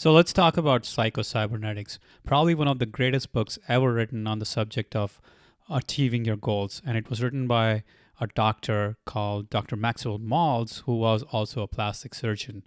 So let's talk about psycho-cybernetics, probably one of the greatest books ever written on the subject of achieving your goals. And it was written by a doctor called Dr. Maxwell Maltz, who was also a plastic surgeon.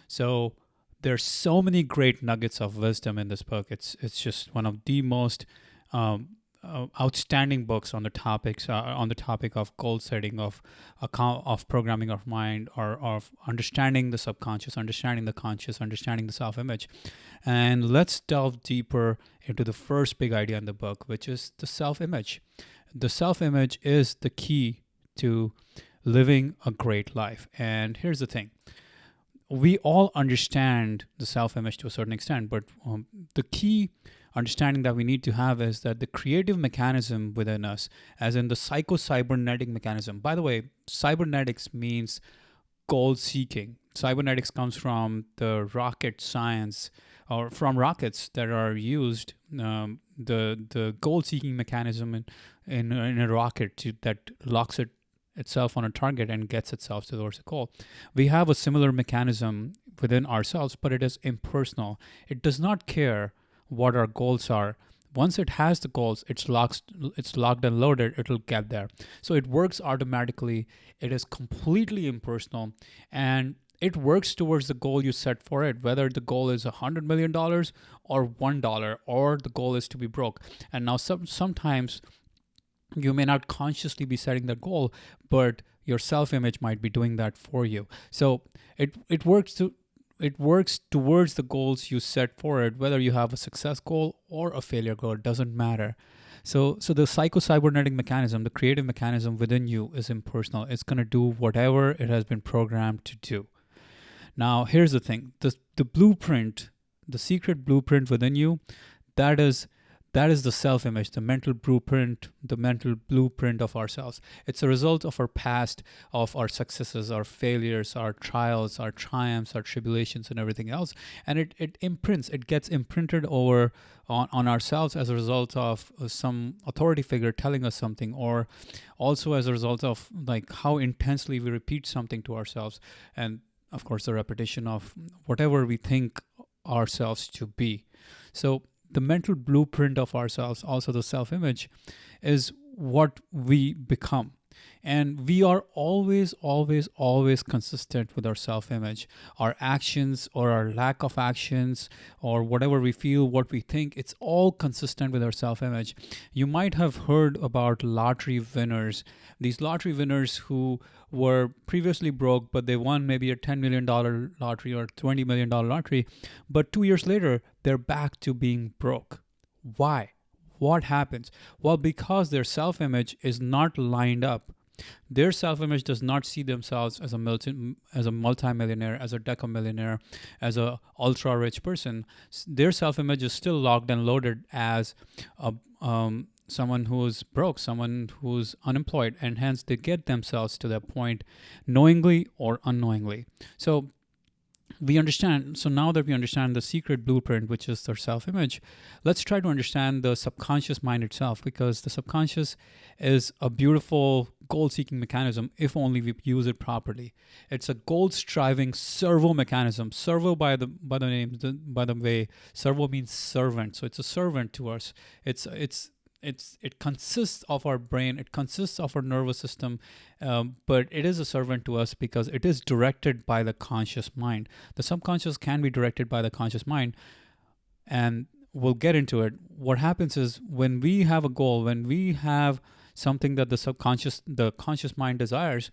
So there's so many great nuggets of wisdom in this book. It's just one of the most outstanding books on the topic of goal setting, of programming of mind, or of understanding the subconscious, understanding the conscious, understanding the self-image. And let's delve deeper into the first big idea in the book, which is the self-image. The self-image is the key to living a great life. And here's the thing: we all understand the self-image to a certain extent, but the key understanding that we need to have is that the creative mechanism within us, as in the psycho-cybernetic mechanism. By the way, cybernetics means goal seeking. Cybernetics comes from the rocket science, or from rockets that are used. The goal seeking mechanism in a rocket that locks itself on a target and gets itself towards a goal. We have a similar mechanism within ourselves, but it is impersonal. It does not care what our goals are. Once it has the goals, it's locked and loaded, it'll get there. So it works automatically. It is completely impersonal, and it works towards the goal you set for it, whether the goal is $100 million or $1, or the goal is to be broke. And now sometimes you may not consciously be setting that goal, but your self-image might be doing that for you. So it works towards the goals you set for it, whether you have a success goal or a failure goal. It doesn't matter. So the psycho-cybernetic mechanism, the creative mechanism within you, is impersonal. It's going to do whatever it has been programmed to do. Now, here's the thing: the blueprint, the secret blueprint within you, that is the self-image, the mental blueprint of ourselves. It's a result of our past, of our successes, our failures, our trials, our triumphs, our tribulations, and everything else. And it gets imprinted over on ourselves as a result of some authority figure telling us something, or also as a result of like how intensely we repeat something to ourselves. And of course, the repetition of whatever we think ourselves to be. So the mental blueprint of ourselves, also the self-image, is what we become. And we are always, always, always consistent with our self-image. Our actions or our lack of actions, or whatever we feel, what we think, it's all consistent with our self-image. You might have heard about lottery winners. These lottery winners who were previously broke, but they won maybe a $10 million lottery or $20 million lottery. But 2 years later, they're back to being broke. Why? What happens? Well, because their self-image is not lined up. Their self-image does not see themselves as a multimillionaire, as a decamillionaire, as a ultra-rich person. Their self-image is still locked and loaded as someone who's broke, someone who's unemployed, and hence they get themselves to that point knowingly or unknowingly. So now that we understand the secret blueprint, which is their self-image, let's try to understand the subconscious mind itself, because the subconscious is a beautiful goal-seeking mechanism if only we use it properly. It's a goal-striving servo mechanism. Servo, by the way, servo means servant, so it's a servant to us. It consists of our brain, it consists of our nervous system, but it is a servant to us because it is directed by the conscious mind. The subconscious can be directed by the conscious mind, and we'll get into it. What happens is, when we have a goal, when we have something that the conscious mind desires,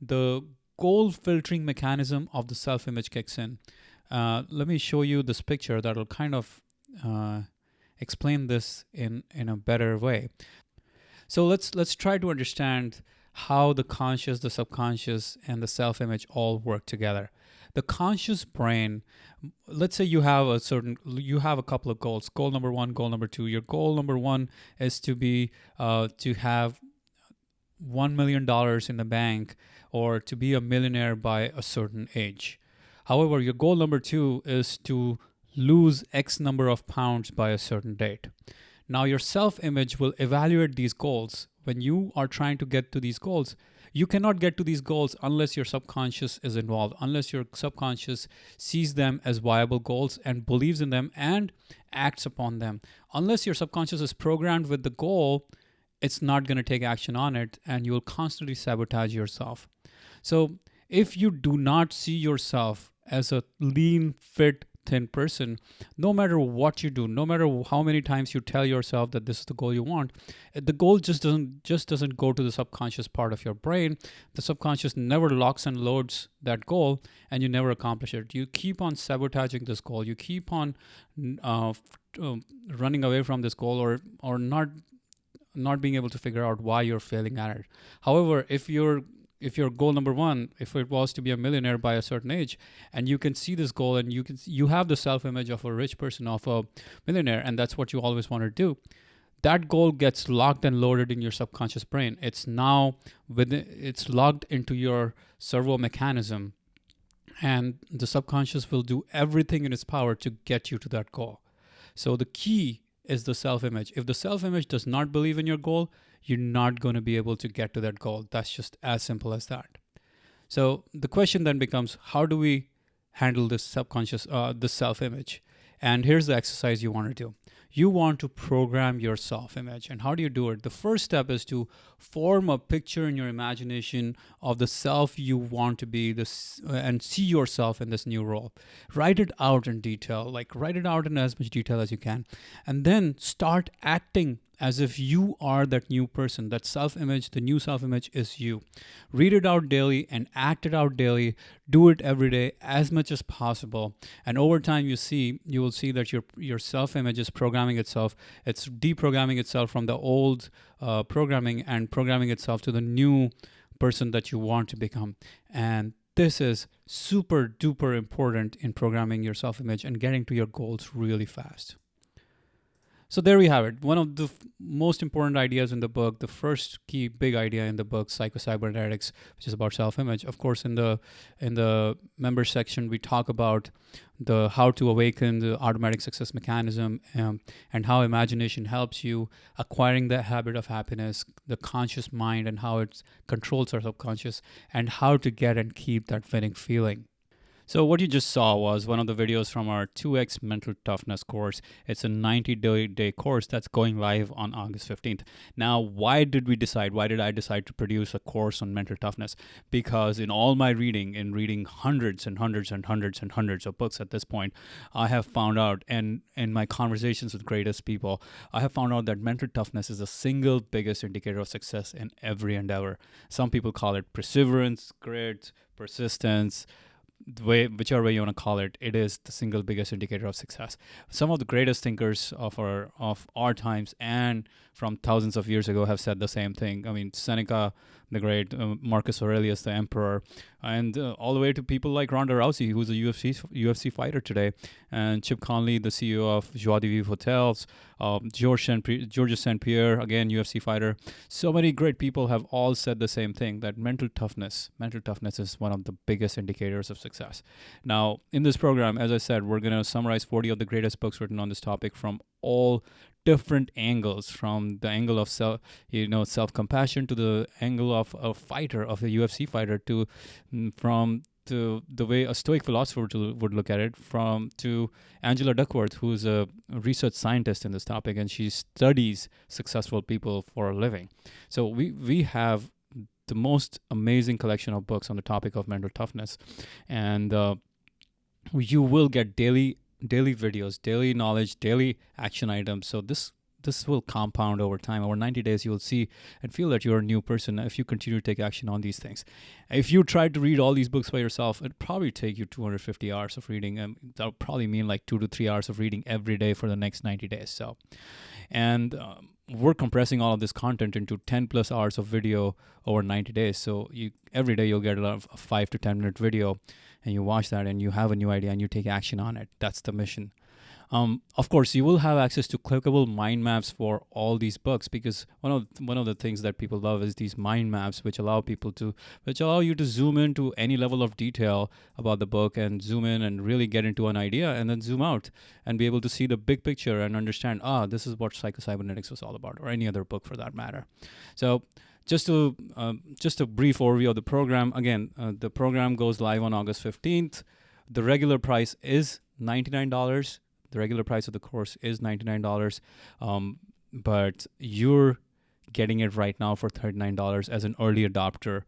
the goal filtering mechanism of the self-image kicks in. Let me show you this picture that will kind of explain this in a better way. So let's try to understand how the conscious, the subconscious, and the self-image all work together. The conscious brain, let's say you have a couple of goals. Goal number 1, goal number 2. Your goal number 1 is to have $1 million in the bank, or to be a millionaire by a certain age. However, your goal number 2 is to lose X number of pounds by a certain date. Now, your self-image will evaluate these goals. When you are trying to get to these goals, You cannot get to these goals unless your subconscious is involved, unless your subconscious sees them as viable goals and believes in them and acts upon them. Unless your subconscious is programmed with the goal, it's not going to take action on it, and you will constantly sabotage yourself. So if you do not see yourself as a lean, fit, thin person, no matter what you do, no matter how many times you tell yourself that this is the goal you want, the goal just doesn't go to the subconscious part of your brain. The subconscious never locks and loads that goal, and you never accomplish it. You keep on sabotaging this goal. You keep on running away from this goal, or not being able to figure out why you're failing at it. However, if your goal number one, if it was to be a millionaire by a certain age, and you can see this goal, and you have the self-image of a rich person, of a millionaire, and that's what you always want to do, that goal gets locked and loaded in your subconscious brain. It's now it's logged into your servo mechanism, and the subconscious will do everything in its power to get you to that goal. So the key is the self-image. If the self-image does not believe in your goal, you're not going to be able to get to that goal. That's just as simple as that. So the question then becomes, how do we handle this subconscious, this self-image? And here's the exercise you want to do. You want to program your self-image. And how do you do it? The first step is to form a picture in your imagination of the self you want to be, and see yourself in this new role. Write it out in detail, write it out in as much detail as you can. And then start acting as if you are that new person. That self-image, the new self-image is you. Read it out daily and act it out daily. Do it every day as much as possible. And over time, you will see that your self-image is programming itself. It's deprogramming itself from the old programming and programming itself to the new person that you want to become. And this is super duper important in programming your self-image and getting to your goals really fast. So there we have it. One of the most important ideas in the book, the first key big idea in the book, psycho-cybernetics, which is about self-image. Of course, in the member section, we talk about how to awaken the automatic success mechanism, and how imagination helps you acquiring the habit of happiness, the conscious mind, and how it controls our subconscious, and how to get and keep that winning feeling. So what you just saw was one of the videos from our 2X Mental Toughness course. It's a 90-day course that's going live on August 15th. Now, why did I decide to produce a course on mental toughness? Because in all my reading hundreds and hundreds and hundreds and hundreds of books at this point, I have found out, and in my conversations with greatest people, I have found out that mental toughness is the single biggest indicator of success in every endeavor. Some people call it perseverance, grit, persistence, whichever way you want to call it, it is the single biggest indicator of success. Some of the greatest thinkers of our times and from thousands of years ago have said the same thing. I mean, Seneca the Great, Marcus Aurelius the Emperor, and all the way to people like Ronda Rousey, who's a UFC fighter today, and Chip Conley, the CEO of Joie de Vivre Hotels, Georges St. Pierre, again UFC fighter. So many great people have all said the same thing, that mental toughness is one of the biggest indicators of success. Now, in this program, as I said, we're going to summarize 40 of the greatest books written on this topic from all different angles, from the angle of self-compassion, to the angle of a fighter, of a UFC fighter, from the way a Stoic philosopher would look at it, to Angela Duckworth, who's a research scientist in this topic, and she studies successful people for a living. So we have the most amazing collection of books on the topic of mental toughness, and you will get daily videos, daily knowledge, daily action items. So this will compound over time. Over 90 days, you will see and feel that you're a new person if you continue to take action on these things. If you try to read all these books by yourself, it'd probably take you 250 hours of reading. And that'll probably mean like 2 to 3 hours of reading every day for the next 90 days. So, and we're compressing all of this content into 10 plus hours of video over 90 days. So every day you'll get a 5 to 10 minute video, and you watch that and you have a new idea and you take action on it. That's the mission. Of course, you will have access to clickable mind maps for all these books, because one of the things that people love is these mind maps, which allow you to zoom into any level of detail about the book, and zoom in and really get into an idea, and then zoom out and be able to see the big picture and understand, this is what psycho-cybernetics was all about, or any other book for that matter. So just a brief overview of the program. Again, the program goes live on August 15th. The regular price is $99. The regular price of the course is $99, but you're getting it right now for $39 as an early adopter.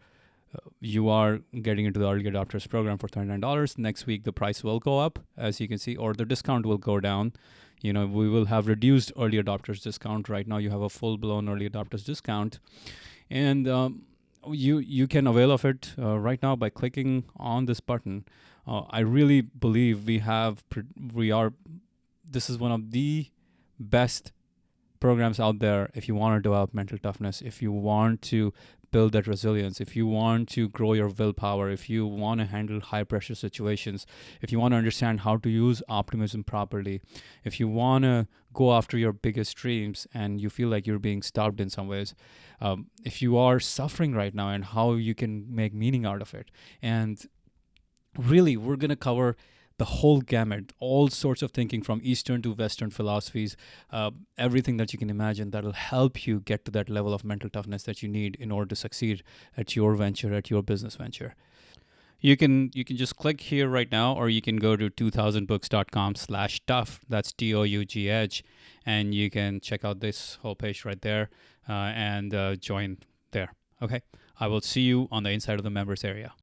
You are getting into the early adopters program for $39. Next week, the price will go up, as you can see, or the discount will go down. We will have reduced early adopters discount. Right now, you have a full-blown early adopters discount. And you can avail of it right now by clicking on this button. I really believe this is one of the best programs out there if you want to develop mental toughness, if you want to build that resilience, if you want to grow your willpower, if you want to handle high pressure situations, if you want to understand how to use optimism properly, if you want to go after your biggest dreams and you feel like you're being stopped in some ways, if you are suffering right now and how you can make meaning out of it. And really, we're going to cover the whole gamut, all sorts of thinking from Eastern to Western philosophies, everything that you can imagine that'll help you get to that level of mental toughness that you need in order to succeed at your venture, at your business venture. You can just click here right now, or you can go to 2000books.com/tough. That's TOUGH, and you can check out this whole page right there and join there. Okay, I will see you on the inside of the members area.